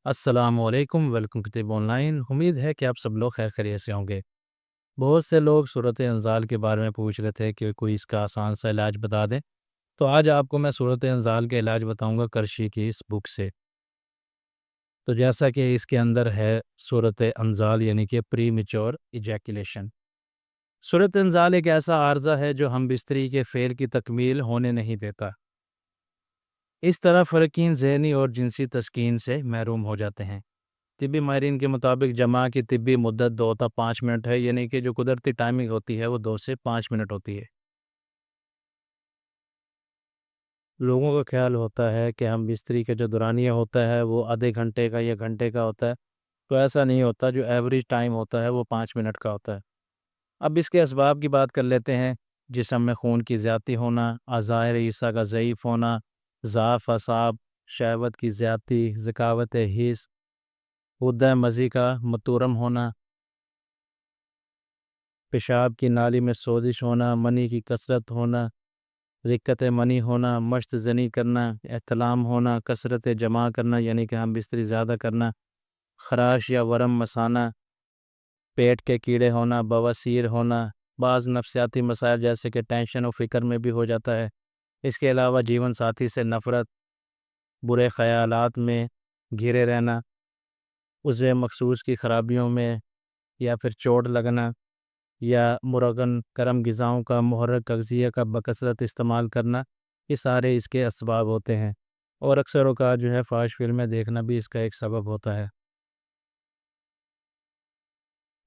السلام علیکم، ویلکم کتاب آن لائن۔ امید ہے کہ آپ سب لوگ خیر خیریت سے ہوں گے۔ بہت سے لوگ صورت انزال کے بارے میں پوچھ رہے تھے کہ کوئی اس کا آسان سا علاج بتا دیں، تو آج آپ کو میں صورت انزال کے علاج بتاؤں گا کرشی کی اس بک سے۔ تو جیسا کہ اس کے اندر ہے صورت انزال یعنی کہ پری میچور ایجیکولیشن۔ صورت انزال ایک ایسا عارضہ ہے جو ہم بستری کے فعل کی تکمیل ہونے نہیں دیتا۔ اس طرح فرقین ذہنی اور جنسی تسکین سے محروم ہو جاتے ہیں۔ طبی ماہرین کے مطابق جمع کی طبی مدت 2 تا 5 منٹ ہے، یعنی کہ جو قدرتی ٹائمنگ ہوتی ہے وہ 2 سے 5 منٹ ہوتی ہے۔ لوگوں کا خیال ہوتا ہے کہ ہم بستری کا جو دورانیہ ہوتا ہے وہ آدھے گھنٹے کا یا گھنٹے کا ہوتا ہے، تو ایسا نہیں ہوتا۔ جو ایوریج ٹائم ہوتا ہے وہ 5 منٹ کا ہوتا ہے۔ اب اس کے اسباب کی بات کر لیتے ہیں۔ جسم میں خون کی زیادتی ہونا، اعضائے رئیسہ کا ضعیف ہونا، ضعف اعصاب، شہوت کی زیادتی، ذکاوت حس، غدہ مضی کا متورم ہونا، پیشاب کی نالی میں سوزش ہونا، منی کی کثرت ہونا، رکت منی ہونا، مشت زنی کرنا، احتلام ہونا، کثرت جمع کرنا یعنی کہ ہم بستری زیادہ کرنا، خراش یا ورم مسانا، پیٹ کے کیڑے ہونا، بواسیر ہونا، بعض نفسیاتی مسائل جیسے کہ ٹینشن و فکر میں بھی ہو جاتا ہے۔ اس کے علاوہ جیون ساتھی سے نفرت، برے خیالات میں گھرے رہنا، عضو مخصوص کی خرابیوں میں یا پھر چوٹ لگنا، یا مرغن گرم غذاؤں کا محرک اغذیہ کا بکثرت استعمال کرنا، یہ سارے اس کے اسباب ہوتے ہیں۔ اور اکثر اوقات جو ہے فحش فلمیں دیکھنا بھی اس کا ایک سبب ہوتا ہے۔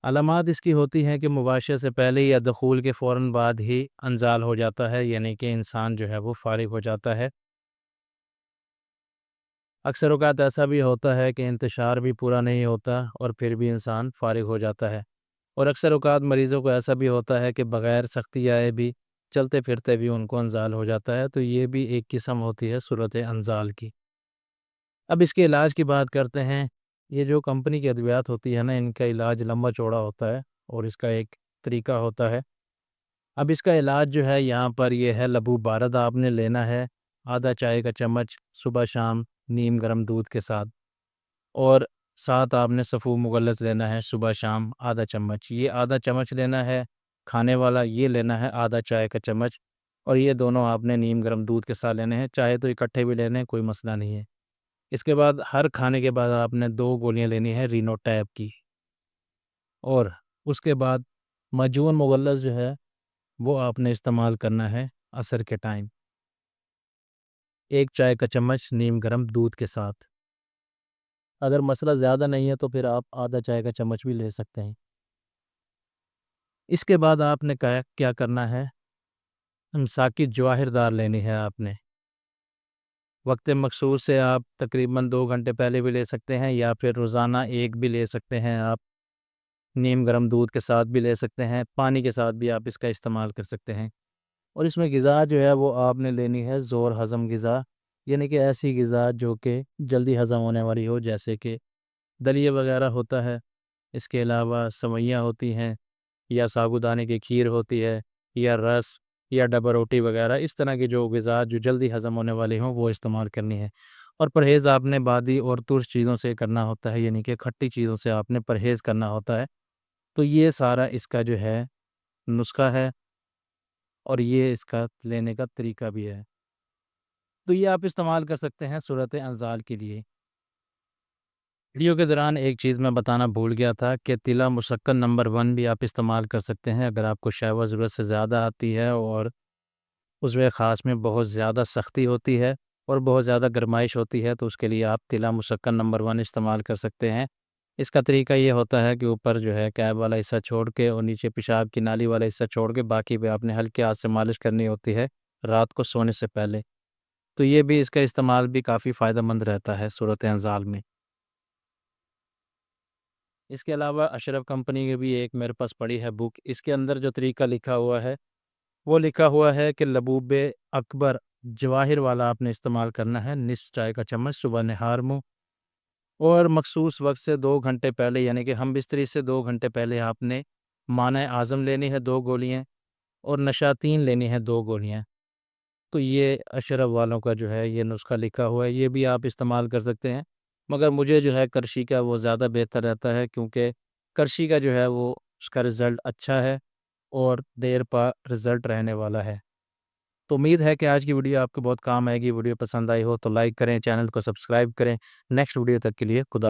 علامات اس کی ہوتی ہیں کہ مباشرت سے پہلے یا دخول کے فوراً بعد ہی انزال ہو جاتا ہے، یعنی کہ انسان جو ہے وہ فارغ ہو جاتا ہے۔ اکثر اوقات ایسا بھی ہوتا ہے کہ انتشار بھی پورا نہیں ہوتا اور پھر بھی انسان فارغ ہو جاتا ہے۔ اور اکثر اوقات مریضوں کو ایسا بھی ہوتا ہے کہ بغیر سختی آئے بھی چلتے پھرتے بھی ان کو انزال ہو جاتا ہے، تو یہ بھی ایک قسم ہوتی ہے صورت انزال کی۔ اب اس کے علاج کی بات کرتے ہیں۔ یہ جو کمپنی کی ادویات ہوتی ہے نا، ان کا علاج لمبا چوڑا ہوتا ہے اور اس کا ایک طریقہ ہوتا ہے۔ اب اس کا علاج جو ہے یہاں پر یہ ہے، لبو بارد آپ نے لینا ہے، آدھا چائے کا چمچ صبح شام نیم گرم دودھ کے ساتھ، اور ساتھ آپ نے صفو مغلظ لینا ہے صبح شام آدھا چمچ۔ یہ آدھا چمچ لینا ہے کھانے والا، یہ لینا ہے آدھا چائے کا چمچ، اور یہ دونوں آپ نے نیم گرم دودھ کے ساتھ لینے ہیں، چاہے تو اکٹھے بھی لینے ہیں، کوئی مسئلہ نہیں ہے۔ اس کے بعد ہر کھانے کے بعد آپ نے 2 گولیاں لینی ہے رینو ٹیب کی، اور اس کے بعد معجون مغلظ جو ہے وہ آپ نے استعمال کرنا ہے عصر کے ٹائم، 1 چائے کا چمچ نیم گرم دودھ کے ساتھ۔ اگر مسئلہ زیادہ نہیں ہے تو پھر آپ آدھا چائے کا چمچ بھی لے سکتے ہیں۔ اس کے بعد آپ نے کیا کرنا ہے، ساکت جواہر دار لینی ہے آپ نے۔ وقت مخصوص سے آپ تقریباً 2 گھنٹے پہلے بھی لے سکتے ہیں، یا پھر روزانہ ایک بھی لے سکتے ہیں آپ، نیم گرم دودھ کے ساتھ بھی لے سکتے ہیں، پانی کے ساتھ بھی آپ اس کا استعمال کر سکتے ہیں۔ اور اس میں غذا جو ہے وہ آپ نے لینی ہے زور ہضم غذا، یعنی کہ ایسی غذا جو کہ جلدی ہضم ہونے والی ہو، جیسے کہ دلیہ وغیرہ ہوتا ہے، اس کے علاوہ سوئیاں ہوتی ہیں، یا سابودانے کی کھیر ہوتی ہے، یا رس، یا ڈبہ روٹی وغیرہ، اس طرح کی جو غذا جو جلدی ہضم ہونے والی ہوں وہ استعمال کرنی ہے۔ اور پرہیز آپ نے بادی اور ترش چیزوں سے کرنا ہوتا ہے، یعنی کہ کھٹی چیزوں سے آپ نے پرہیز کرنا ہوتا ہے۔ تو یہ سارا اس کا جو ہے نسخہ ہے، اور یہ اس کا لینے کا طریقہ بھی ہے۔ تو یہ آپ استعمال کر سکتے ہیں صورت انزال کے لیے۔ ویڈیو کے دوران ایک چیز میں بتانا بھول گیا تھا کہ تلا مسکن نمبر 1 بھی آپ استعمال کر سکتے ہیں اگر آپ کو شہوت ضرورت سے زیادہ آتی ہے اور عضو خاص میں بہت زیادہ سختی ہوتی ہے اور بہت زیادہ گرمائش ہوتی ہے، تو اس کے لیے آپ تلا مسکن نمبر 1 استعمال کر سکتے ہیں۔ اس کا طریقہ یہ ہوتا ہے کہ اوپر جو ہے کیب والا حصہ چھوڑ کے اور نیچے پیشاب کی نالی والا حصہ چھوڑ کے باقی پہ آپ نے ہلکے ہاتھ سے مالش کرنی ہوتی ہے رات کو سونے سے پہلے۔ تو یہ بھی اس کا استعمال بھی کافی فائدہ مند رہتا ہے صورت انزال میں۔ اس کے علاوہ اشرف کمپنی کی بھی ایک میرے پاس پڑی ہے بک، اس کے اندر جو طریقہ لکھا ہوا ہے وہ لکھا ہوا ہے کہ لبوب اکبر جواہر والا آپ نے استعمال کرنا ہے، نصف چائے کا چمچ صبح نہار منہ، اور مخصوص وقت سے 2 گھنٹے پہلے، یعنی کہ ہم بستری سے 2 گھنٹے پہلے آپ نے معنی اعظم لینی ہے 2 گولیاں، اور نشاتین لینی ہے 2 گولیاں۔ تو یہ اشرف والوں کا جو ہے یہ نسخہ لکھا ہوا ہے، یہ بھی آپ استعمال کر سکتے ہیں۔ مگر مجھے جو ہے کرشی کا وہ زیادہ بہتر رہتا ہے، کیونکہ کرشی کا جو ہے وہ اس کا رزلٹ اچھا ہے اور دیر پا رزلٹ رہنے والا ہے۔ تو امید ہے کہ آج کی ویڈیو آپ کو بہت کام آئے گی۔ ویڈیو پسند آئی ہو تو لائک کریں، چینل کو سبسکرائب کریں۔ نیکسٹ ویڈیو تک کے لیے خدا